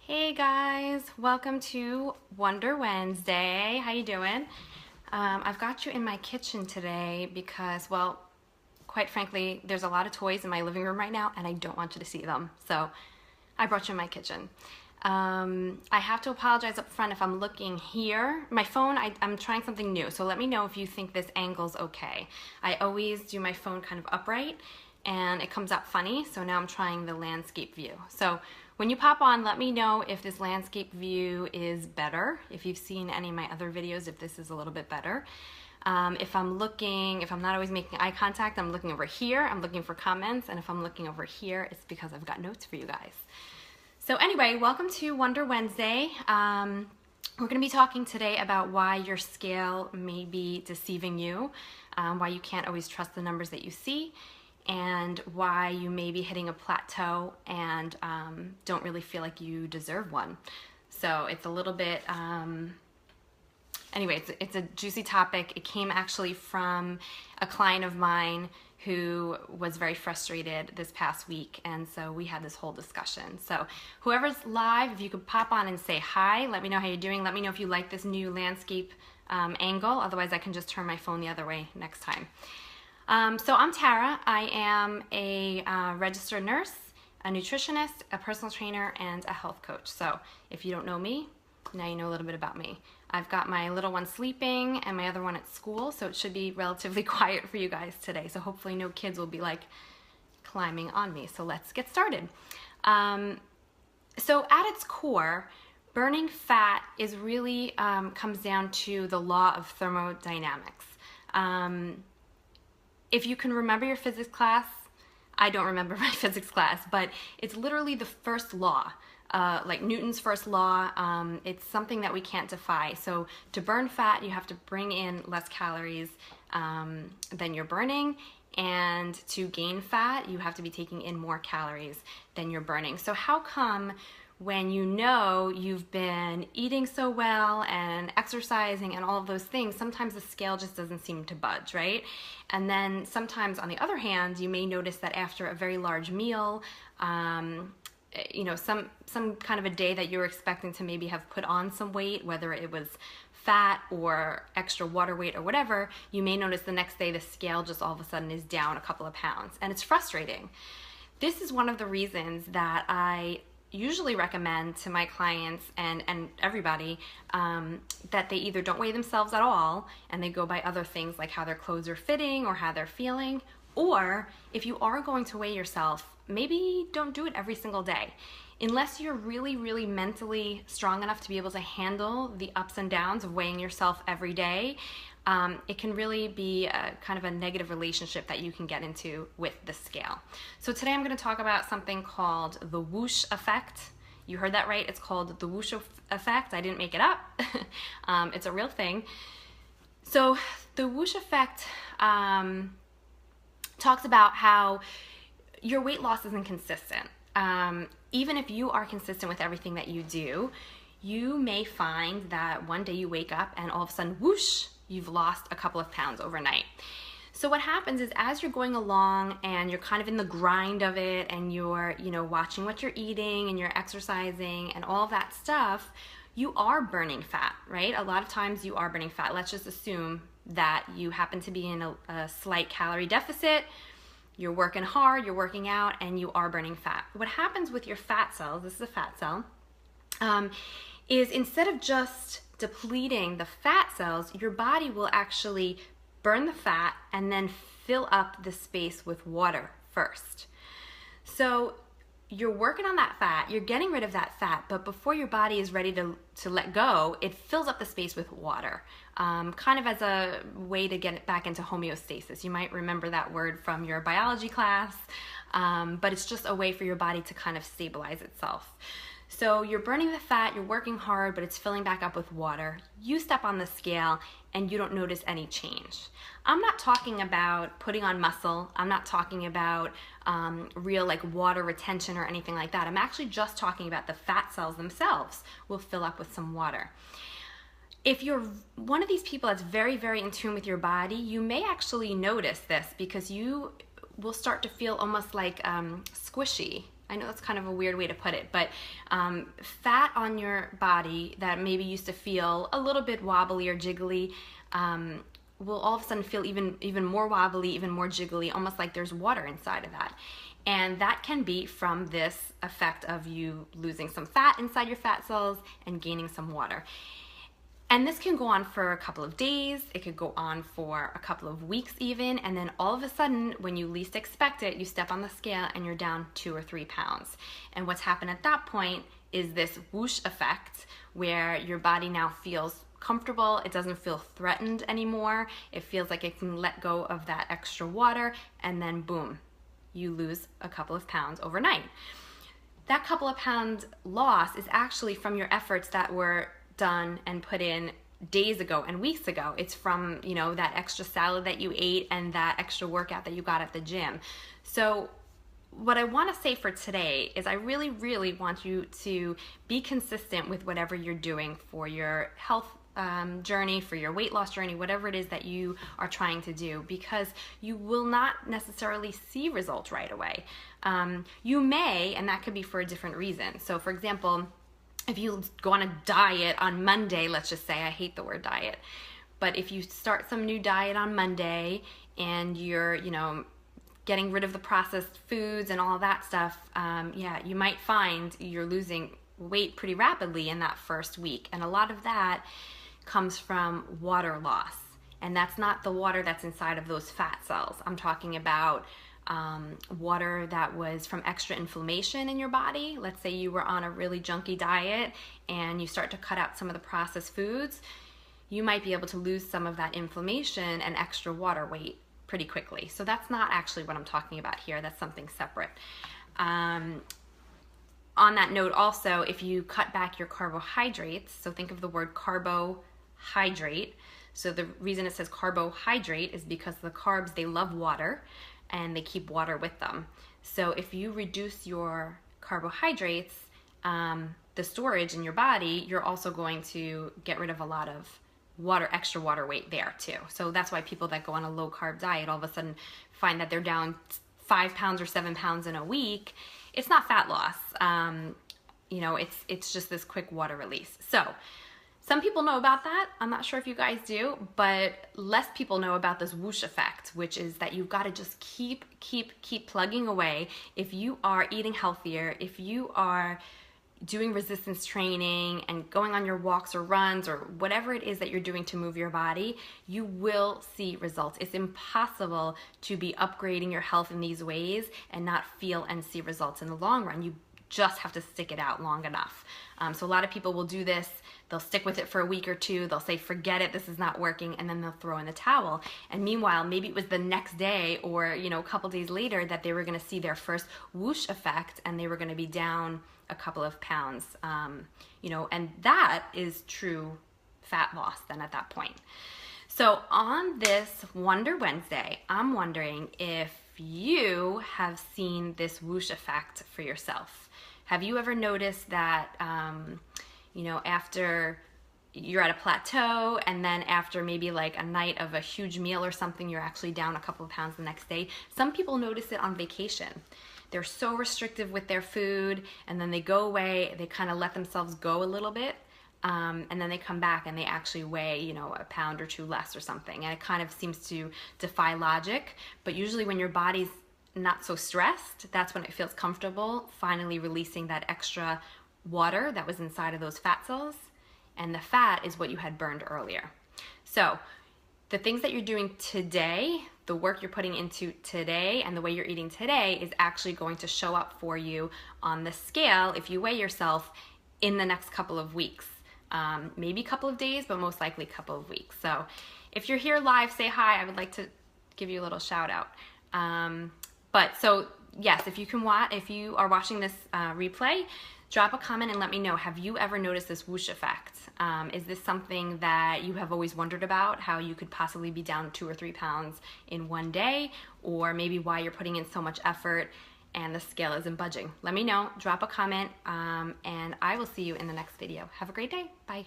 Hey guys, welcome to Wonder Wednesday. How you doing? I've got you in my kitchen today because, well, quite frankly, there's a lot of toys in my living room right now and I don't want you to see them. So I brought you in my kitchen. I have to apologize up front if I'm looking here. My phone, I'm trying something new, so let me know if you think this angle's okay. I always do my phone kind of upright and it comes out funny, so now I'm trying the landscape view. So when you pop on, let me know if this landscape view is better, if you've seen any of my other videos, if this is a little bit better. If I'm not always making eye contact, I'm looking over here, I'm looking for comments, and if I'm looking over here, it's because I've got notes for you guys. So anyway, welcome to Wonder Wednesday. We're going to be talking today about why your scale may be deceiving you, why you can't always trust the numbers that you see, and why you may be hitting a plateau and don't really feel like you deserve one. So it's a little bit, anyway, it's a juicy topic. It came actually from a client of mine who was very frustrated this past week, and so we had this whole discussion. So whoever's live, if you could pop on and say hi, let me know how you're doing. Let me know if you like this new landscape angle. Otherwise, I can just turn my phone the other way next time. So I'm Tara. I am a registered nurse, a nutritionist, a personal trainer, and a health coach. So if you don't know me, now you know a little bit about me. I've got my little one sleeping and my other one at school, so it should be relatively quiet for you guys today. So hopefully no kids will be like climbing on me. So let's get started. So at its core, burning fat is really comes down to the law of thermodynamics. If you can remember your physics class, I don't remember my physics class, but it's literally the first law, like Newton's first law. It's something that we can't defy. So to burn fat, you have to bring in less calories than you're burning, and to gain fat, you have to be taking in more calories than you're burning. So how come when you know you've been eating so well and exercising and all of those things, sometimes the scale just doesn't seem to budge, right? And then sometimes, on the other hand, you may notice that after a very large meal, you know, some kind of a day that you were expecting to maybe have put on some weight, whether it was fat or extra water weight or whatever, you may notice the next day the scale just all of a sudden is down a couple of pounds, and it's frustrating. This is one of the reasons that I usually recommend to my clients and everybody that they either don't weigh themselves at all and they go by other things like how their clothes are fitting or how they're feeling, or if you are going to weigh yourself, maybe don't do it every single day. Unless you're really, really mentally strong enough to be able to handle the ups and downs of weighing yourself every day, it can really be a kind of a negative relationship that you can get into with the scale. So today I'm going to talk about something called the Whoosh Effect. You heard that right? It's called the Whoosh Effect. I didn't make it up. It's a real thing. So the Whoosh Effect talks about how your weight loss isn't consistent. Even if you are consistent with everything that you do, you may find that one day you wake up and all of a sudden, whoosh, you've lost a couple of pounds overnight. So what happens is, as you're going along and you're kind of in the grind of it and you're, you know, watching what you're eating and you're exercising and all that stuff, you are burning fat, right? A lot of times you are burning fat. Let's just assume that you happen to be in a slight calorie deficit. You're working hard, you're working out, and you are burning fat. What happens with your fat cells, this is a fat cell, is instead of just depleting the fat cells, your body will actually burn the fat and then fill up the space with water first. So you're working on that fat, you're getting rid of that fat, but before your body is ready to let go, it fills up the space with water, kind of as a way to get it back into homeostasis. You might remember that word from your biology class, but it's just a way for your body to kind of stabilize itself. So you're burning the fat, you're working hard, but it's filling back up with water. You step on the scale and you don't notice any change. I'm not talking about putting on muscle. I'm not talking about real like water retention or anything like that. I'm actually just talking about the fat cells themselves will fill up with some water. If you're one of these people that's very, very in tune with your body, you may actually notice this because you will start to feel almost like squishy I know that's kind of a weird way to put it, but fat on your body that maybe used to feel a little bit wobbly or jiggly will all of a sudden feel even more wobbly, even more jiggly, almost like there's water inside of that. And that can be from this effect of you losing some fat inside your fat cells and gaining some water. And this can go on for a couple of days, it could go on for a couple of weeks even, and then all of a sudden, when you least expect it, you step on the scale and you're down 2 or 3 pounds. And what's happened at that point is this whoosh effect, where your body now feels comfortable, it doesn't feel threatened anymore, it feels like it can let go of that extra water, and then boom, you lose a couple of pounds overnight. That couple of pound loss is actually from your efforts that were done and put in days ago and weeks ago. It's from, you know, that extra salad that you ate and that extra workout that you got at the gym. So what I want to say for today is I really, really want you to be consistent with whatever you're doing for your health journey, for your weight loss journey, whatever it is that you are trying to do, because you will not necessarily see results right away. You may, and that could be for a different reason. So for example, if you go on a diet on Monday, let's just say, I hate the word diet, but if you start some new diet on Monday and you're, you know, getting rid of the processed foods and all that stuff, yeah, you might find you're losing weight pretty rapidly in that first week. And a lot of that comes from water loss. And that's not the water that's inside of those fat cells. I'm talking about water that was from extra inflammation in your body. Let's say you were on a really junky diet and you start to cut out some of the processed foods, you might be able to lose some of that inflammation and extra water weight pretty quickly. So that's not actually what I'm talking about here. That's something separate. On that note also, if you cut back your carbohydrates, so think of the word carbohydrate. So the reason it says carbohydrate is because the carbs, they love water and they keep water with them. So if you reduce your carbohydrates, the storage in your body, you're also going to get rid of a lot of water, extra water weight there too. So that's why people that go on a low carb diet all of a sudden find that they're down 5 pounds or 7 pounds in a week. It's not fat loss. You know, it's just this quick water release. So some people know about that. I'm not sure if you guys do, but less people know about this whoosh effect, which is that you've got to just keep plugging away. If you are eating healthier, if you are doing resistance training and going on your walks or runs or whatever it is that you're doing to move your body, you will see results. It's impossible to be upgrading your health in these ways and not feel and see results in the long run. You just have to stick it out long enough. So a lot of people will do this, they'll stick with it for a week or two, they'll say, forget it, this is not working, and then they'll throw in the towel. And meanwhile, maybe it was the next day or, you know, a couple days later that they were gonna see their first whoosh effect and they were gonna be down a couple of pounds, you know, and that is true fat loss then at that point. So on this Wonder Wednesday, I'm wondering if you have seen this whoosh effect for yourself. Have you ever noticed that, you know, after you're at a plateau and then after maybe like a night of a huge meal or something, you're actually down a couple of pounds the next day? Some people notice it on vacation. They're so restrictive with their food and then they go away, they kind of let themselves go a little bit. And then they come back and they actually weigh, you know, a pound or two less or something. And it kind of seems to defy logic. But usually when your body's not so stressed, that's when it feels comfortable, finally releasing that extra water that was inside of those fat cells. And the fat is what you had burned earlier. So the things that you're doing today, the work you're putting into today and the way you're eating today is actually going to show up for you on the scale if you weigh yourself in the next couple of weeks. Maybe a couple of days, but most likely a couple of weeks. So if you're here live, say hi. I would like to give you a little shout out. But so yes, if you are watching this replay, drop a comment and let me know, have you ever noticed this whoosh effect? Is this something that you have always wondered about, how you could possibly be down 2 or 3 pounds in one day, or maybe why you're putting in so much effort and the scale isn't budging? Let me know, drop a comment, and I will see you in the next video. Have a great day. Bye.